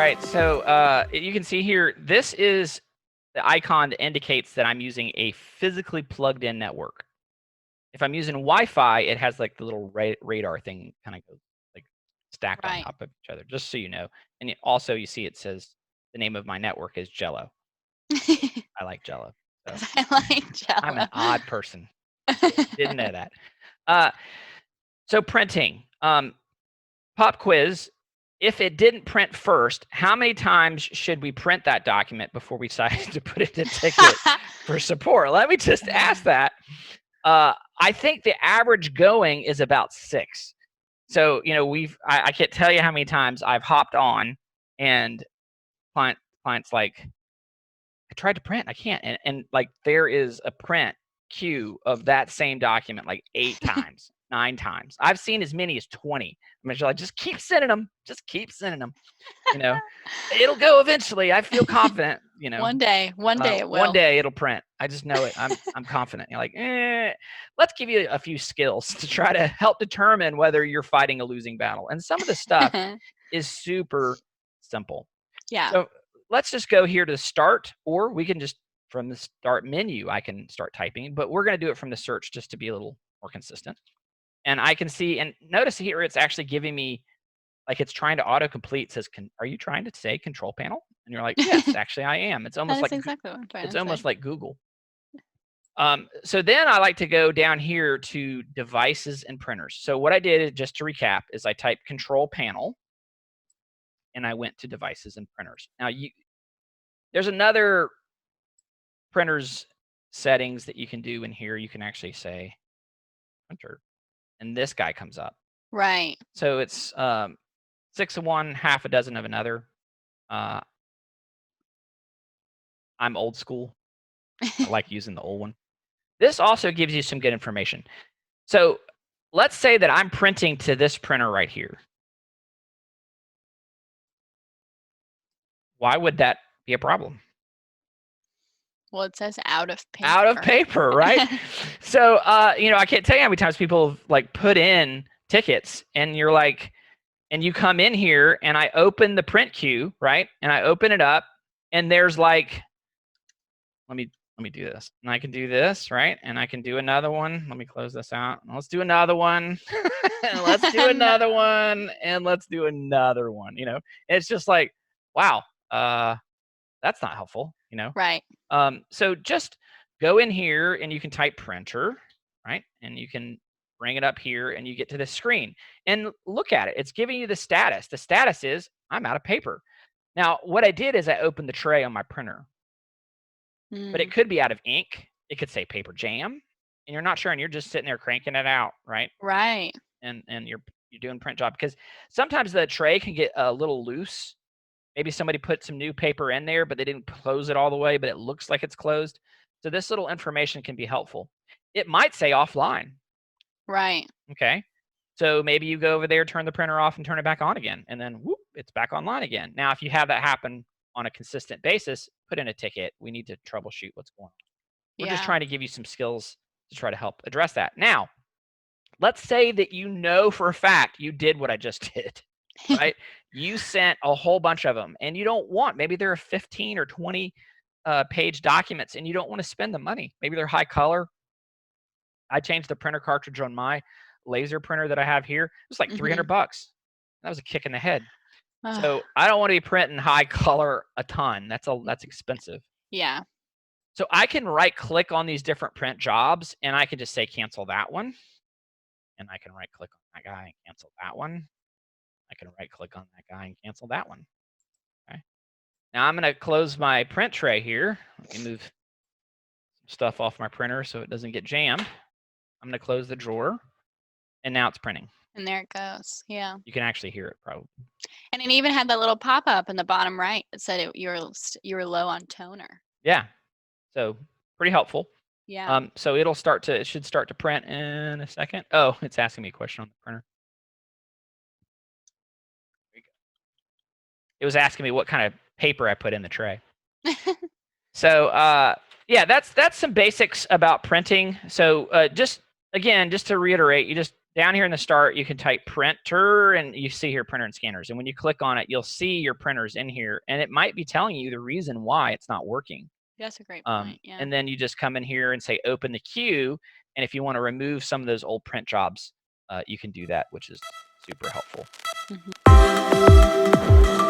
right, so you can see here, this is the icon that indicates that I'm using a physically plugged in network. If I'm using Wi-Fi, it has like the little radar thing kind of goes like stacked on top of each other, just so you know. And also you see it says the name of my network is Jello. I like Jello. So I like Jello. I'm an odd person. Didn't know that. So printing. Pop quiz. If it didn't print first, how many times should we print that document before we decide to put it in a ticket for support? Let me just ask that. I think the average going is about 6. So, you know, I can't tell you how many times I've hopped on and clients like, I tried to print, I can't. And like there is a print queue of that same document like 8 times, 9 times. I've seen as many as 20. I'm like, just keep sending them. Just keep sending them. You know, it'll go eventually. I feel confident, you know. One day it will. One day it'll print. I just know it. I'm confident. You're like, let's give you a few skills to try to help determine whether you're fighting a losing battle. And some of the stuff is super simple. Yeah. So let's just go here to start, or we can just from the start menu, I can start typing, but we're going to do it from the search just to be a little more consistent. And I can see, and notice here, it's actually giving me, like it's trying to autocomplete. Says, are you trying to say control panel? And you're like, yes, actually I am. It's almost like exactly what I'm trying it's to almost say. like Google. So then I like to go down here to devices and printers. So what I did is, just to recap, is I typed control panel and I went to devices and printers. Now there's another printers settings that you can do in here. You can actually say printer and this guy comes up. Right. So it's 6 of one, half a dozen of another. I'm old school. I like using the old one. This also gives you some good information. So let's say that I'm printing to this printer right here. Why would that be a problem? Well, it says out of paper. Out of paper, right? So, you know, I can't tell you how many times people have like put in tickets and you're like, and you come in here and I open the print queue, right? And I open it up and there's like, let me do this. And I can do this, right? And I can do another one. Let me close this out. Let's do another one. And let's do another one. And let's do another one. You know, it's just like, wow, that's not helpful, you know? Right. So just go in here and you can type printer, right? And you can bring it up here and you get to the screen and look at it. It's giving you the status. The status is I'm out of paper. Now, what I did is I opened the tray on my printer. But it could be out of ink. It could say paper jam, and you're not sure, and you're just sitting there cranking it out, right? Right. And you're doing print job, because sometimes the tray can get a little loose. Maybe somebody put some new paper in there, but they didn't close it all the way, but it looks like it's closed. So this little information can be helpful. It might say offline. Right. Okay. So maybe you go over there, turn the printer off, and turn it back on again, and then whoop, it's back online again. Now, if you have that happen on a consistent basis, put in a ticket. We need to troubleshoot what's going on. We're just trying to give you some skills to try to help address that. Now, let's say that you know for a fact you did what I just did, right? You sent a whole bunch of them and you don't want, maybe there are 15 or 20 page documents and you don't want to spend the money. Maybe they're high color. I changed the printer cartridge on my laser printer that I have here. It was like $300. That was a kick in the head. So I don't want to be printing high color a ton. That's expensive. Yeah. So I can right click on these different print jobs and I can just say cancel that one. And I can right click on that guy and cancel that one. I can right click on that guy and cancel that one. Okay. Now I'm going to close my print tray here. Let me move some stuff off my printer so it doesn't get jammed. I'm going to close the drawer and now it's printing. And there it goes. Yeah. You can actually hear it probably. And it even had that little pop-up in the bottom right that said you were low on toner. Yeah. So pretty helpful. Yeah. So it should start to print in a second. Oh, it's asking me a question on the printer. There you go. It was asking me what kind of paper I put in the tray. So yeah, that's some basics about printing. So just to reiterate, you just down here in the start, you can type printer, and you see here printer and scanners. And when you click on it, you'll see your printers in here, and it might be telling you the reason why it's not working. That's a great point. Yeah. And then you just come in here and say open the queue. And if you want to remove some of those old print jobs, you can do that, which is super helpful. Mhm.